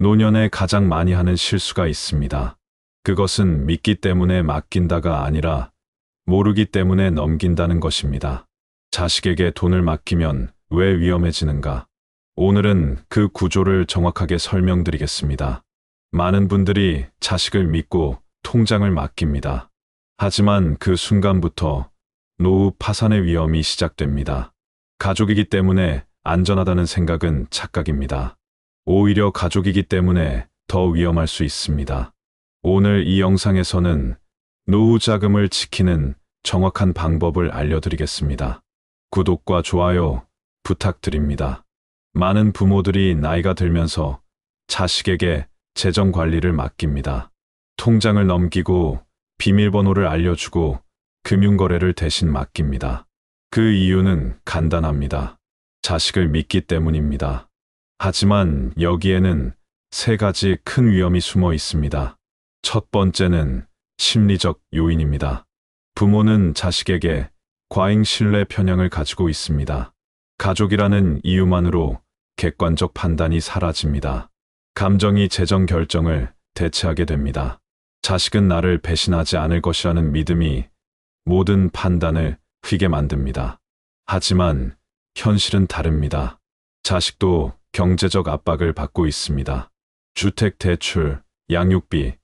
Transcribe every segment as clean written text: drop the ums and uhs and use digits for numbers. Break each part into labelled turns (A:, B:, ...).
A: 노년에 가장 많이 하는 실수가 있습니다. 그것은 믿기 때문에 맡긴다가 아니라 모르기 때문에 넘긴다는 것입니다. 자식에게 돈을 맡기면 왜 위험해지는가? 오늘은 그 구조를 정확하게 설명드리겠습니다. 많은 분들이 자식을 믿고 통장을 맡깁니다. 하지만 그 순간부터 노후 파산의 위험이 시작됩니다. 가족이기 때문에 안전하다는 생각은 착각입니다. 오히려 가족이기 때문에 더 위험할 수 있습니다. 오늘 이 영상에서는 노후 자금을 지키는 정확한 방법을 알려드리겠습니다. 구독과 좋아요 부탁드립니다. 많은 부모들이 나이가 들면서 자식에게 재정 관리를 맡깁니다. 통장을 넘기고 비밀번호를 알려주고 금융거래를 대신 맡깁니다. 그 이유는 간단합니다. 자식을 믿기 때문입니다. 하지만 여기에는 세 가지 큰 위험이 숨어 있습니다. 첫 번째는 심리적 요인입니다. 부모는 자식에게 과잉 신뢰 편향을 가지고 있습니다. 가족이라는 이유만으로 객관적 판단이 사라집니다. 감정이 재정 결정을 대체하게 됩니다. 자식은 나를 배신하지 않을 것이라는 믿음이 모든 판단을 휘게 만듭니다. 하지만 현실은 다릅니다. 자식도 경제적 압박을 받고 있습니다. 주택 대출, 양육비,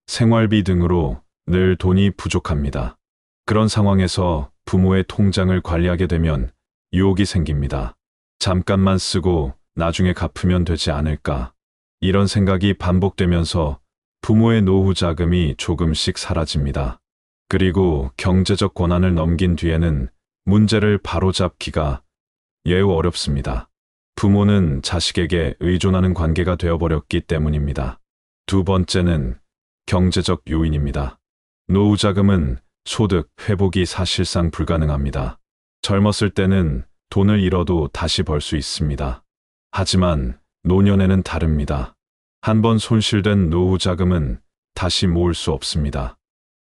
A: 생활비 등으로 늘 돈이 부족합니다. 그런 상황에서 부모의 통장을 관리하게 되면 유혹이 생깁니다. 잠깐만 쓰고 나중에 갚으면 되지 않을까? 이런 생각이 반복되면서 부모의 노후 자금이 조금씩 사라집니다. 그리고 경제적 권한을 넘긴 뒤에는 문제를 바로잡기가 매우 어렵습니다. 부모는 자식에게 의존하는 관계가 되어버렸기 때문입니다. 두 번째는 경제적 요인입니다. 노후 자금은 소득 회복이 사실상 불가능합니다. 젊었을 때는 돈을 잃어도 다시 벌 수 있습니다. 하지만 노년에는 다릅니다. 한번 손실된 노후 자금은 다시 모을 수 없습니다.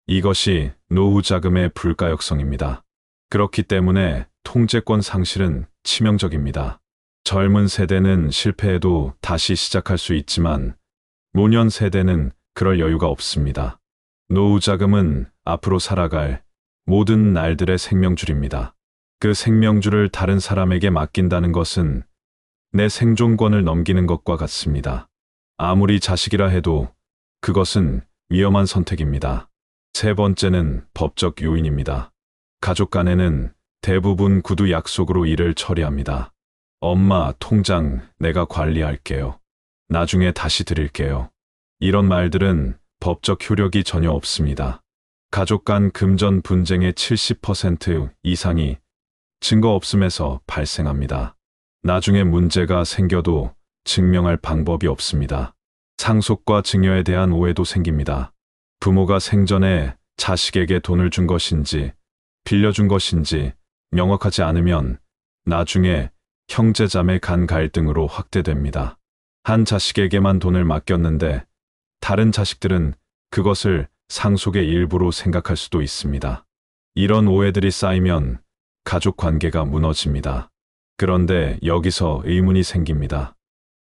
A: 이것이 노후 자금의 불가역성입니다. 그렇기 때문에 통제권 상실은 치명적입니다. 젊은 세대는 실패해도 다시 시작할 수 있지만 노년 세대는 그럴 여유가 없습니다. 노후 자금은 앞으로 살아갈 모든 날들의 생명줄입니다. 그 생명줄을 다른 사람에게 맡긴다는 것은 내 생존권을 넘기는 것과 같습니다. 아무리 자식이라 해도 그것은 위험한 선택입니다. 세 번째는 법적 요인입니다. 가족 간에는 대부분 구두 약속으로 일을 처리합니다. 엄마, 통장 내가 관리할게요. 나중에 다시 드릴게요. 이런 말들은 법적 효력이 전혀 없습니다. 가족 간 금전 분쟁의 70% 이상이 증거 없음에서 발생합니다. 나중에 문제가 생겨도 증명할 방법이 없습니다. 상속과 증여에 대한 오해도 생깁니다. 부모가 생전에 자식에게 돈을 준 것인지 빌려준 것인지 명확하지 않으면 나중에 형제자매 간 갈등으로 확대됩니다. 한 자식에게만 돈을 맡겼는데 다른 자식들은 그것을 상속의 일부로 생각할 수도 있습니다. 이런 오해들이 쌓이면 가족 관계가 무너집니다. 그런데 여기서 의문이 생깁니다.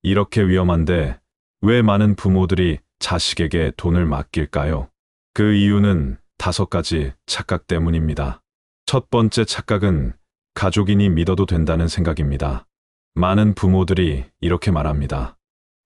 A: 이렇게 위험한데 왜 많은 부모들이 자식에게 돈을 맡길까요? 그 이유는 5가지 착각 때문입니다. 첫 번째 착각은 가족이니 믿어도 된다는 생각입니다. 많은 부모들이 이렇게 말합니다.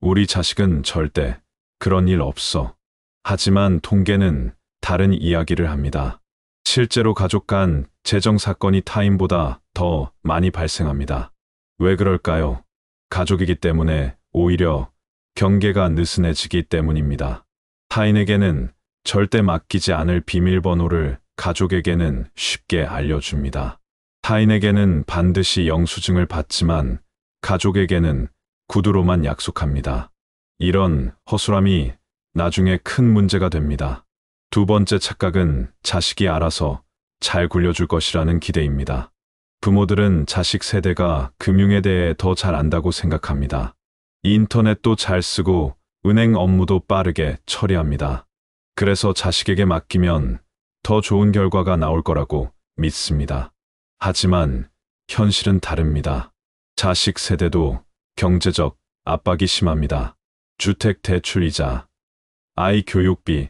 A: 우리 자식은 절대 그런 일 없어. 하지만 통계는 다른 이야기를 합니다. 실제로 가족 간 재정 사건이 타인보다 더 많이 발생합니다. 왜 그럴까요? 가족이기 때문에 오히려 경계가 느슨해지기 때문입니다. 타인에게는 절대 맡기지 않을 비밀번호를 가족에게는 쉽게 알려줍니다. 타인에게는 반드시 영수증을 받지만 가족에게는 구두로만 약속합니다. 이런 허술함이 나중에 큰 문제가 됩니다. 두 번째 착각은 자식이 알아서 잘 굴려줄 것이라는 기대입니다. 부모들은 자식 세대가 금융에 대해 더 잘 안다고 생각합니다. 인터넷도 잘 쓰고 은행 업무도 빠르게 처리합니다. 그래서 자식에게 맡기면 더 좋은 결과가 나올 거라고 믿습니다. 하지만 현실은 다릅니다. 자식 세대도 경제적 압박이 심합니다. 주택 대출이자, 아이 교육비,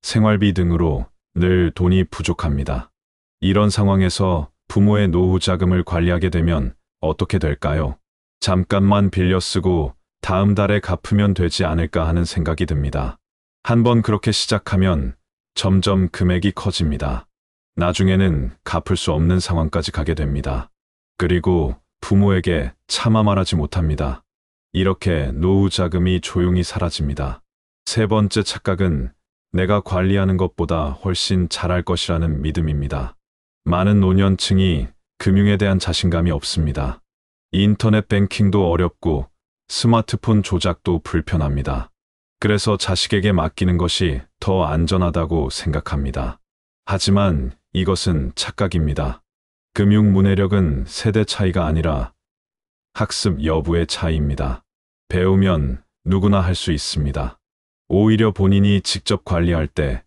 A: 생활비 등으로 늘 돈이 부족합니다. 이런 상황에서 부모의 노후 자금을 관리하게 되면 어떻게 될까요? 잠깐만 빌려 쓰고 다음 달에 갚으면 되지 않을까 하는 생각이 듭니다. 한번 그렇게 시작하면 점점 금액이 커집니다. 나중에는 갚을 수 없는 상황까지 가게 됩니다. 그리고 부모에게 차마 말하지 못합니다. 이렇게 노후 자금이 조용히 사라집니다. 세 번째 착각은 내가 관리하는 것보다 훨씬 잘할 것이라는 믿음입니다. 많은 노년층이 금융에 대한 자신감이 없습니다. 인터넷 뱅킹도 어렵고 스마트폰 조작도 불편합니다. 그래서 자식에게 맡기는 것이 더 안전하다고 생각합니다. 하지만 이것은 착각입니다. 금융 문해력은 세대 차이가 아니라 학습 여부의 차이입니다. 배우면 누구나 할 수 있습니다. 오히려 본인이 직접 관리할 때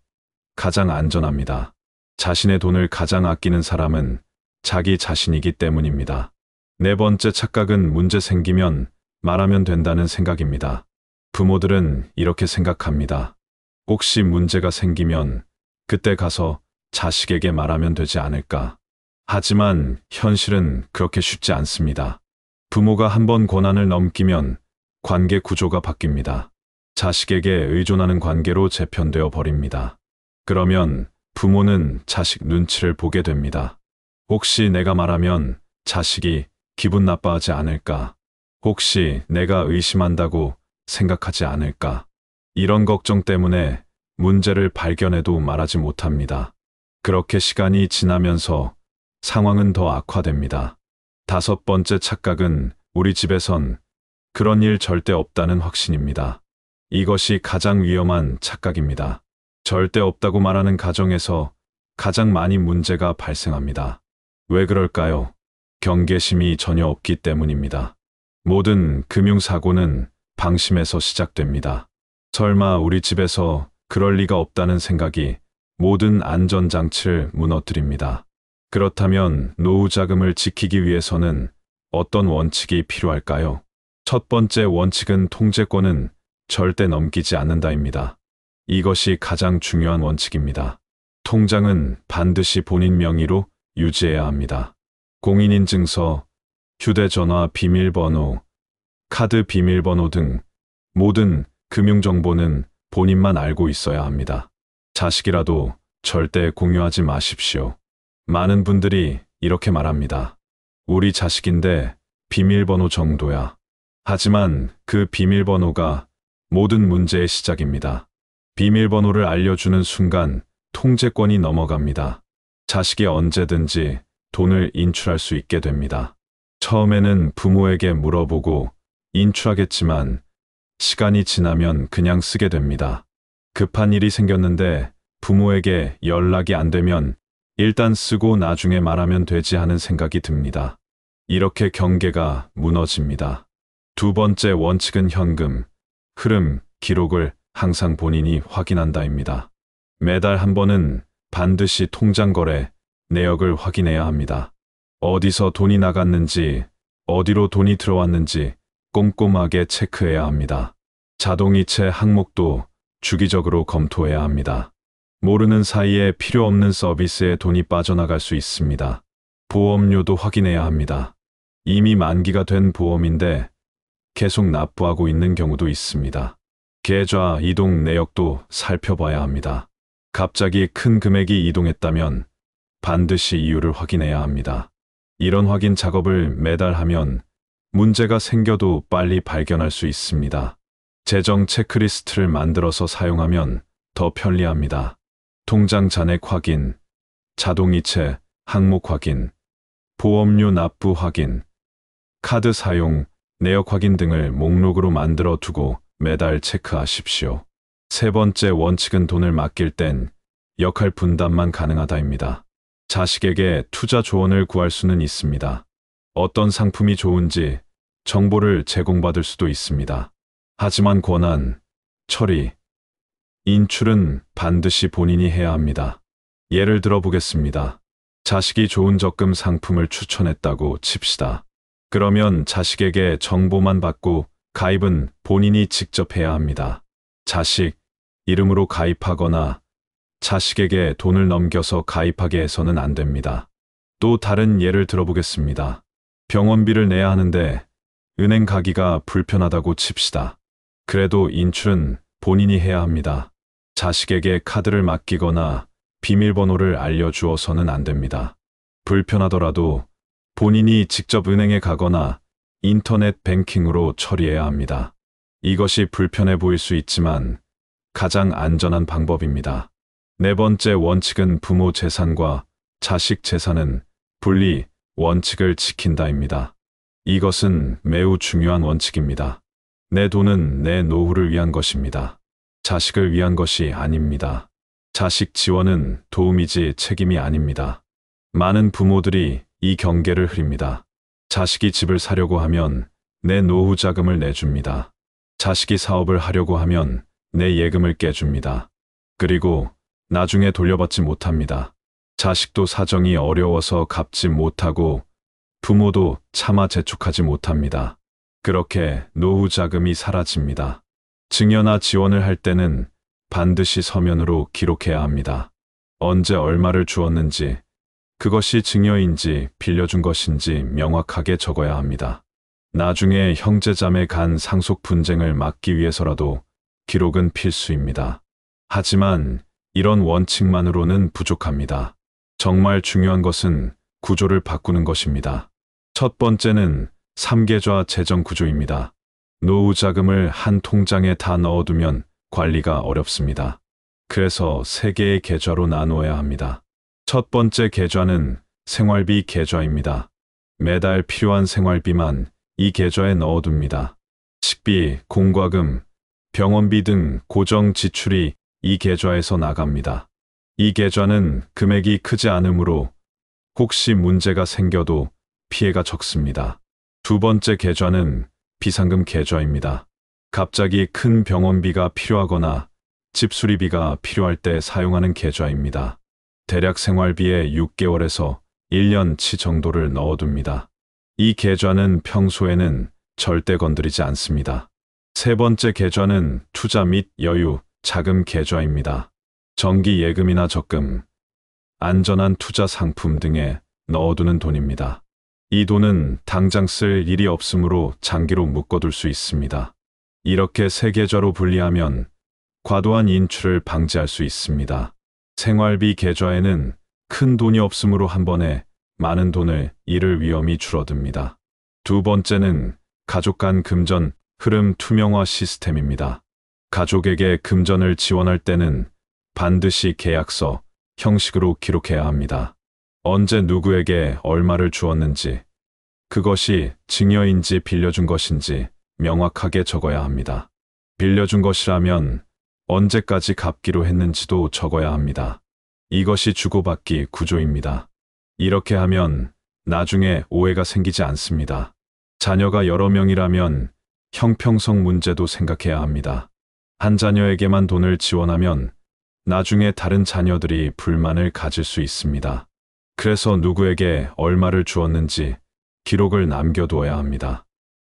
A: 가장 안전합니다. 자신의 돈을 가장 아끼는 사람은 자기 자신이기 때문입니다. 네 번째 착각은 문제 생기면 말하면 된다는 생각입니다. 부모들은 이렇게 생각합니다. 혹시 문제가 생기면 그때 가서 자식에게 말하면 되지 않을까. 하지만 현실은 그렇게 쉽지 않습니다. 부모가 한번 권한을 넘기면 관계 구조가 바뀝니다. 자식에게 의존하는 관계로 재편되어 버립니다. 그러면 부모는 자식 눈치를 보게 됩니다. 혹시 내가 말하면 자식이 기분 나빠하지 않을까? 혹시 내가 의심한다고 생각하지 않을까? 이런 걱정 때문에 문제를 발견해도 말하지 못합니다. 그렇게 시간이 지나면서 상황은 더 악화됩니다. 다섯 번째 착각은 우리 집에선 그런 일 절대 없다는 확신입니다. 이것이 가장 위험한 착각입니다. 절대 없다고 말하는 가정에서 가장 많이 문제가 발생합니다. 왜 그럴까요? 경계심이 전혀 없기 때문입니다. 모든 금융사고는 방심에서 시작됩니다. 설마 우리 집에서 그럴 리가 없다는 생각이 모든 안전장치를 무너뜨립니다. 그렇다면 노후 자금을 지키기 위해서는 어떤 원칙이 필요할까요? 첫 번째 원칙은 통제권은 절대 넘기지 않는다입니다. 이것이 가장 중요한 원칙입니다. 통장은 반드시 본인 명의로 유지해야 합니다. 공인인증서, 휴대전화 비밀번호, 카드 비밀번호 등 모든 금융정보는 본인만 알고 있어야 합니다. 자식이라도 절대 공유하지 마십시오. 많은 분들이 이렇게 말합니다. 우리 자식인데 비밀번호 정도야. 하지만 그 비밀번호가 모든 문제의 시작입니다. 비밀번호를 알려주는 순간 통제권이 넘어갑니다. 자식이 언제든지 돈을 인출할 수 있게 됩니다. 처음에는 부모에게 물어보고 인출하겠지만 시간이 지나면 그냥 쓰게 됩니다. 급한 일이 생겼는데 부모에게 연락이 안 되면 일단 쓰고 나중에 말하면 되지 하는 생각이 듭니다. 이렇게 경계가 무너집니다. 두 번째 원칙은 현금, 흐름, 기록을 항상 본인이 확인한다입니다. 매달 한 번은 반드시 통장 거래, 내역을 확인해야 합니다. 어디서 돈이 나갔는지, 어디로 돈이 들어왔는지 꼼꼼하게 체크해야 합니다. 자동이체 항목도 주기적으로 검토해야 합니다. 모르는 사이에 필요 없는 서비스에 돈이 빠져나갈 수 있습니다. 보험료도 확인해야 합니다. 이미 만기가 된 보험인데 계속 납부하고 있는 경우도 있습니다. 계좌 이동 내역도 살펴봐야 합니다. 갑자기 큰 금액이 이동했다면 반드시 이유를 확인해야 합니다. 이런 확인 작업을 매달 하면 문제가 생겨도 빨리 발견할 수 있습니다. 재정 체크리스트를 만들어서 사용하면 더 편리합니다. 통장 잔액 확인, 자동이체 항목 확인, 보험료 납부 확인, 카드 사용, 내역 확인 등을 목록으로 만들어 두고 매달 체크하십시오. 세 번째 원칙은 돈을 맡길 땐 역할 분담만 가능하다입니다. 자식에게 투자 조언을 구할 수는 있습니다. 어떤 상품이 좋은지 정보를 제공받을 수도 있습니다. 하지만 권한, 처리, 인출은 반드시 본인이 해야 합니다. 예를 들어 보겠습니다. 자식이 좋은 적금 상품을 추천했다고 칩시다. 그러면 자식에게 정보만 받고 가입은 본인이 직접 해야 합니다. 자식 이름으로 가입하거나 자식에게 돈을 넘겨서 가입하게 해서는 안 됩니다. 또 다른 예를 들어보겠습니다. 병원비를 내야 하는데 은행 가기가 불편하다고 칩시다. 그래도 인출은 본인이 해야 합니다. 자식에게 카드를 맡기거나 비밀번호를 알려주어서는 안 됩니다. 불편하더라도 본인이 직접 은행에 가거나 인터넷 뱅킹으로 처리해야 합니다. 이것이 불편해 보일 수 있지만 가장 안전한 방법입니다. 네 번째 원칙은 부모 재산과 자식 재산은 분리 원칙을 지킨다입니다. 이것은 매우 중요한 원칙입니다. 내 돈은 내 노후를 위한 것입니다. 자식을 위한 것이 아닙니다. 자식 지원은 도움이지 책임이 아닙니다. 많은 부모들이 이 경계를 흐립니다. 자식이 집을 사려고 하면 내 노후 자금을 내줍니다. 자식이 사업을 하려고 하면 내 예금을 깨줍니다. 그리고 나중에 돌려받지 못합니다. 자식도 사정이 어려워서 갚지 못하고 부모도 차마 재촉하지 못합니다. 그렇게 노후 자금이 사라집니다. 증여나 지원을 할 때는 반드시 서면으로 기록해야 합니다. 언제 얼마를 주었는지, 그것이 증여인지 빌려준 것인지 명확하게 적어야 합니다. 나중에 형제자매 간 상속 분쟁을 막기 위해서라도 기록은 필수입니다. 하지만 이런 원칙만으로는 부족합니다. 정말 중요한 것은 구조를 바꾸는 것입니다. 첫 번째는 3계좌 재정 구조입니다. 노후 자금을 한 통장에 다 넣어두면 관리가 어렵습니다. 그래서 3개의 계좌로 나누어야 합니다. 첫 번째 계좌는 생활비 계좌입니다. 매달 필요한 생활비만 이 계좌에 넣어둡니다. 식비, 공과금, 병원비 등 고정 지출이 이 계좌에서 나갑니다. 이 계좌는 금액이 크지 않으므로 혹시 문제가 생겨도 피해가 적습니다. 두 번째 계좌는 비상금 계좌입니다. 갑자기 큰 병원비가 필요하거나 집 수리비가 필요할 때 사용하는 계좌입니다. 대략 생활비의 6개월에서 1년치 정도를 넣어둡니다. 이 계좌는 평소에는 절대 건드리지 않습니다. 세 번째 계좌는 투자 및 여유, 자금 계좌입니다. 정기 예금이나 적금, 안전한 투자 상품 등에 넣어두는 돈입니다. 이 돈은 당장 쓸 일이 없으므로 장기로 묶어둘 수 있습니다. 이렇게 3계좌로 분리하면 과도한 인출을 방지할 수 있습니다. 생활비 계좌에는 큰 돈이 없으므로 한 번에 많은 돈을 잃을 위험이 줄어듭니다. 두 번째는 가족 간 금전 흐름 투명화 시스템입니다. 가족에게 금전을 지원할 때는 반드시 계약서 형식으로 기록해야 합니다. 언제 누구에게 얼마를 주었는지, 그것이 증여인지 빌려준 것인지 명확하게 적어야 합니다. 빌려준 것이라면 언제까지 갚기로 했는지도 적어야 합니다. 이것이 주고받기 구조입니다. 이렇게 하면 나중에 오해가 생기지 않습니다. 자녀가 여러 명이라면 형평성 문제도 생각해야 합니다. 한 자녀에게만 돈을 지원하면 나중에 다른 자녀들이 불만을 가질 수 있습니다. 그래서 누구에게 얼마를 주었는지 기록을 남겨두어야 합니다.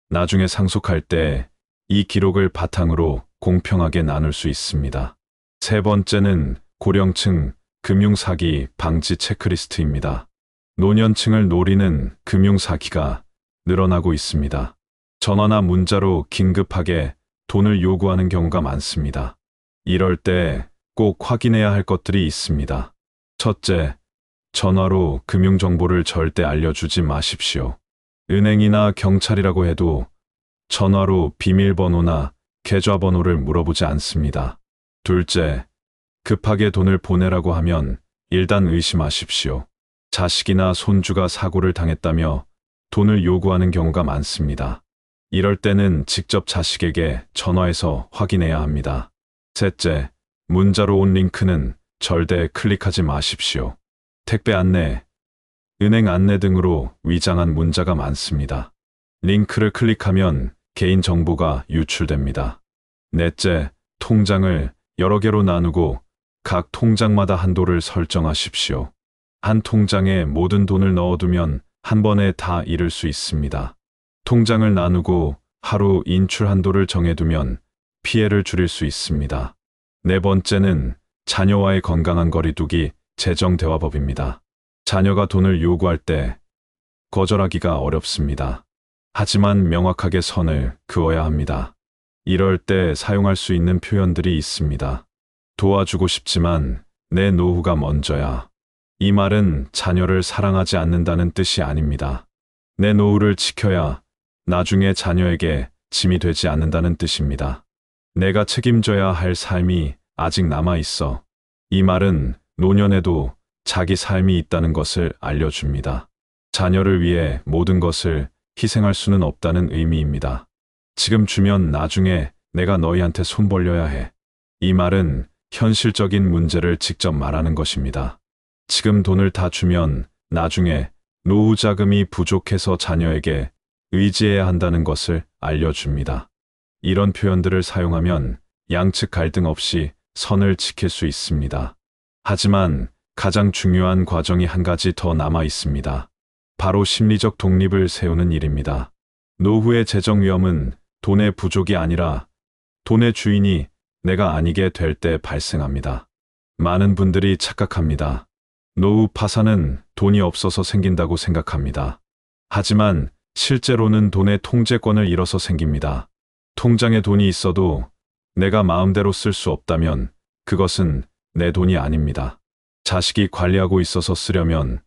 A: 나중에 상속할 때 이 기록을 바탕으로 공평하게 나눌 수 있습니다. 세 번째는 고령층 금융사기 방지 체크리스트입니다. 노년층을 노리는 금융사기가 늘어나고 있습니다. 전화나 문자로 긴급하게 돈을 요구하는 경우가 많습니다. 이럴 때 꼭 확인해야 할 것들이 있습니다. 첫째, 전화로 금융정보를 절대 알려주지 마십시오. 은행이나 경찰이라고 해도 전화로 비밀번호나 계좌번호를 물어보지 않습니다. 둘째, 급하게 돈을 보내라고 하면 일단 의심하십시오. 자식이나 손주가 사고를 당했다며 돈을 요구하는 경우가 많습니다. 이럴 때는 직접 자식에게 전화해서 확인해야 합니다. 셋째, 문자로 온 링크는 절대 클릭하지 마십시오. 택배 안내, 은행 안내 등으로 위장한 문자가 많습니다. 링크를 클릭하면 개인정보가 유출됩니다. 넷째, 통장을 여러 개로 나누고 각 통장마다 한도를 설정하십시오. 한 통장에 모든 돈을 넣어두면 한 번에 다 잃을 수 있습니다. 통장을 나누고 하루 인출 한도를 정해두면 피해를 줄일 수 있습니다. 네 번째는 자녀와의 건강한 거리두기 재정대화법입니다. 자녀가 돈을 요구할 때 거절하기가 어렵습니다. 하지만 명확하게 선을 그어야 합니다. 이럴 때 사용할 수 있는 표현들이 있습니다. 도와주고 싶지만 내 노후가 먼저야. 이 말은 자녀를 사랑하지 않는다는 뜻이 아닙니다. 내 노후를 지켜야 나중에 자녀에게 짐이 되지 않는다는 뜻입니다. 내가 책임져야 할 삶이 아직 남아 있어. 이 말은 노년에도 자기 삶이 있다는 것을 알려줍니다. 자녀를 위해 모든 것을 희생할 수는 없다는 의미입니다. 지금 주면 나중에 내가 너희한테 손 벌려야 해. 이 말은 현실적인 문제를 직접 말하는 것입니다. 지금 돈을 다 주면 나중에 노후 자금이 부족해서 자녀에게 의지해야 한다는 것을 알려줍니다. 이런 표현들을 사용하면 양측 갈등 없이 선을 지킬 수 있습니다. 하지만 가장 중요한 과정이 한 가지 더 남아 있습니다. 바로 심리적 독립을 세우는 일입니다. 노후의 재정 위험은 돈의 부족이 아니라 돈의 주인이 내가 아니게 될 때 발생합니다. 많은 분들이 착각합니다. 노후 파산은 돈이 없어서 생긴다고 생각합니다. 하지만 실제로는 돈의 통제권을 잃어서 생깁니다. 통장에 돈이 있어도 내가 마음대로 쓸 수 없다면 그것은 내 돈이 아닙니다. 자식이 관리하고 있어서 쓰려면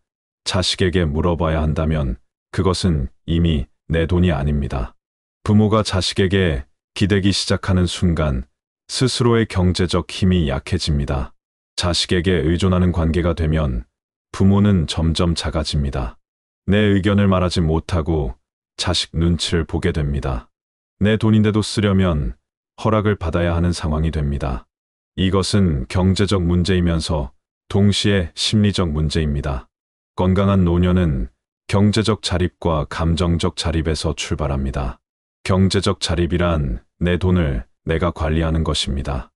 A: 자식에게 물어봐야 한다면 그것은 이미 내 돈이 아닙니다. 부모가 자식에게 기대기 시작하는 순간 스스로의 경제적 힘이 약해집니다. 자식에게 의존하는 관계가 되면 부모는 점점 작아집니다. 내 의견을 말하지 못하고 자식 눈치를 보게 됩니다. 내 돈인데도 쓰려면 허락을 받아야 하는 상황이 됩니다. 이것은 경제적 문제이면서 동시에 심리적 문제입니다. 건강한 노년은 경제적 자립과 감정적 자립에서 출발합니다. 경제적 자립이란 내 돈을 내가 관리하는 것입니다.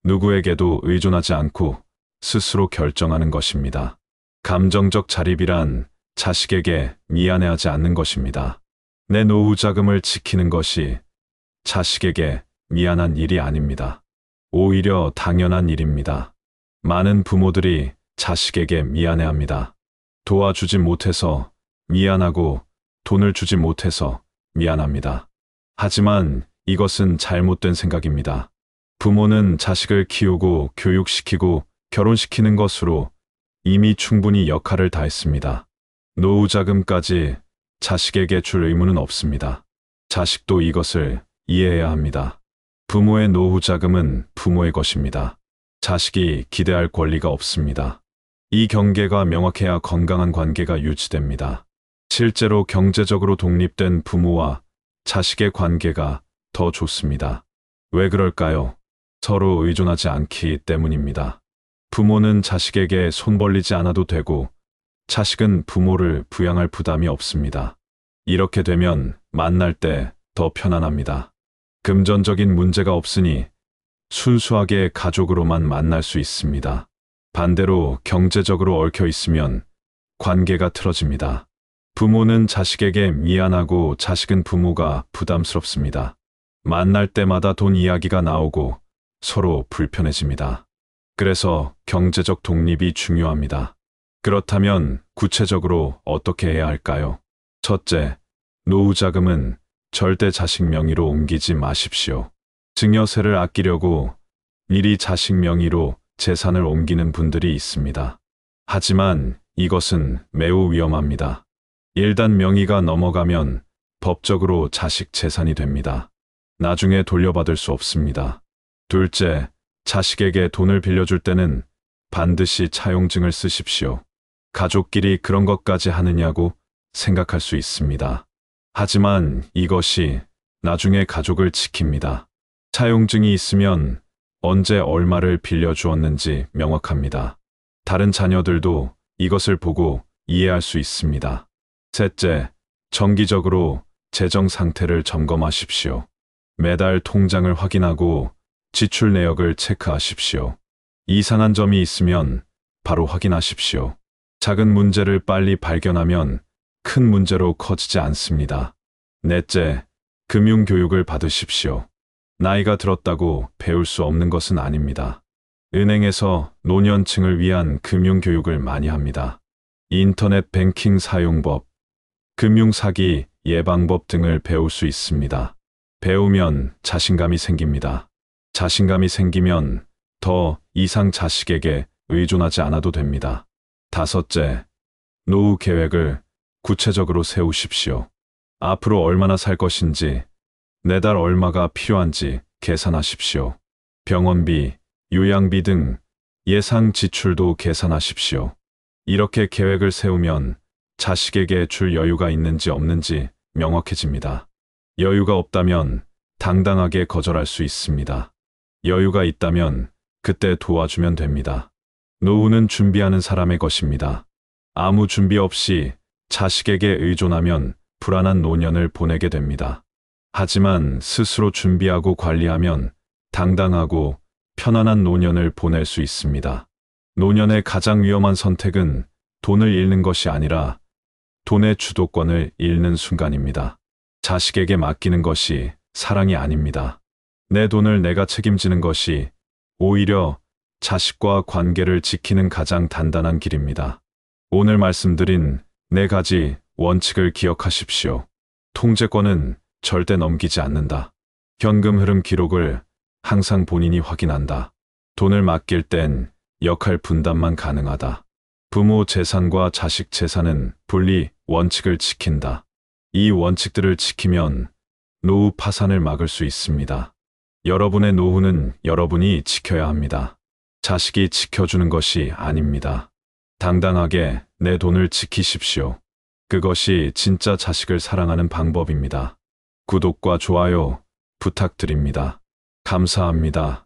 A: 누구에게도 의존하지 않고 스스로 결정하는 것입니다. 감정적 자립이란 자식에게 미안해하지 않는 것입니다. 내 노후 자금을 지키는 것이 자식에게 미안한 일이 아닙니다. 오히려 당연한 일입니다. 많은 부모들이 자식에게 미안해합니다. 도와주지 못해서 미안하고 돈을 주지 못해서 미안합니다. 하지만 이것은 잘못된 생각입니다. 부모는 자식을 키우고 교육시키고 결혼시키는 것으로 이미 충분히 역할을 다했습니다. 노후 자금까지 자식에게 줄 의무는 없습니다. 자식도 이것을 이해해야 합니다. 부모의 노후 자금은 부모의 것입니다. 자식이 기대할 권리가 없습니다. 이 경계가 명확해야 건강한 관계가 유지됩니다. 실제로 경제적으로 독립된 부모와 자식의 관계가 더 좋습니다. 왜 그럴까요? 서로 의존하지 않기 때문입니다. 부모는 자식에게 손 벌리지 않아도 되고 자식은 부모를 부양할 부담이 없습니다. 이렇게 되면 만날 때 더 편안합니다. 금전적인 문제가 없으니 순수하게 가족으로만 만날 수 있습니다. 반대로 경제적으로 얽혀 있으면 관계가 틀어집니다. 부모는 자식에게 미안하고 자식은 부모가 부담스럽습니다. 만날 때마다 돈 이야기가 나오고 서로 불편해집니다. 그래서 경제적 독립이 중요합니다. 그렇다면 구체적으로 어떻게 해야 할까요? 첫째, 노후 자금은 절대 자식 명의로 옮기지 마십시오. 증여세를 아끼려고 미리 자식 명의로 재산을 옮기는 분들이 있습니다. 하지만 이것은 매우 위험합니다. 일단 명의가 넘어가면 법적으로 자식 재산이 됩니다. 나중에 돌려받을 수 없습니다. 둘째, 자식에게 돈을 빌려줄 때는 반드시 차용증을 쓰십시오. 가족끼리 그런 것까지 하느냐고 생각할 수 있습니다. 하지만 이것이 나중에 가족을 지킵니다. 차용증이 있으면 언제 얼마를 빌려주었는지 명확합니다. 다른 자녀들도 이것을 보고 이해할 수 있습니다. 셋째, 정기적으로 재정 상태를 점검하십시오. 매달 통장을 확인하고 지출 내역을 체크하십시오. 이상한 점이 있으면 바로 확인하십시오. 작은 문제를 빨리 발견하면 큰 문제로 커지지 않습니다. 넷째, 금융교육을 받으십시오. 나이가 들었다고 배울 수 없는 것은 아닙니다. 은행에서 노년층을 위한 금융교육을 많이 합니다. 인터넷 뱅킹 사용법, 금융사기 예방법 등을 배울 수 있습니다. 배우면 자신감이 생깁니다. 자신감이 생기면 더 이상 자식에게 의존하지 않아도 됩니다. 다섯째, 노후 계획을 구체적으로 세우십시오. 앞으로 얼마나 살 것인지, 매달 얼마가 필요한지 계산하십시오. 병원비, 요양비 등 예상 지출도 계산하십시오. 이렇게 계획을 세우면 자식에게 줄 여유가 있는지 없는지 명확해집니다. 여유가 없다면 당당하게 거절할 수 있습니다. 여유가 있다면 그때 도와주면 됩니다. 노후는 준비하는 사람의 것입니다. 아무 준비 없이 자식에게 의존하면 불안한 노년을 보내게 됩니다. 하지만 스스로 준비하고 관리하면 당당하고 편안한 노년을 보낼 수 있습니다. 노년의 가장 위험한 선택은 돈을 잃는 것이 아니라 돈의 주도권을 잃는 순간입니다. 자식에게 맡기는 것이 사랑이 아닙니다. 내 돈을 내가 책임지는 것이 오히려 자식과 관계를 지키는 가장 단단한 길입니다. 오늘 말씀드린 4가지 원칙을 기억하십시오. 통제권은 절대 넘기지 않는다. 현금 흐름 기록을 항상 본인이 확인한다. 돈을 맡길 땐 역할 분담만 가능하다. 부모 재산과 자식 재산은 분리 원칙을 지킨다. 이 원칙들을 지키면 노후 파산을 막을 수 있습니다. 여러분의 노후는 여러분이 지켜야 합니다. 자식이 지켜주는 것이 아닙니다. 당당하게 내 돈을 지키십시오. 그것이 진짜 자식을 사랑하는 방법입니다. 구독과 좋아요 부탁드립니다. 감사합니다.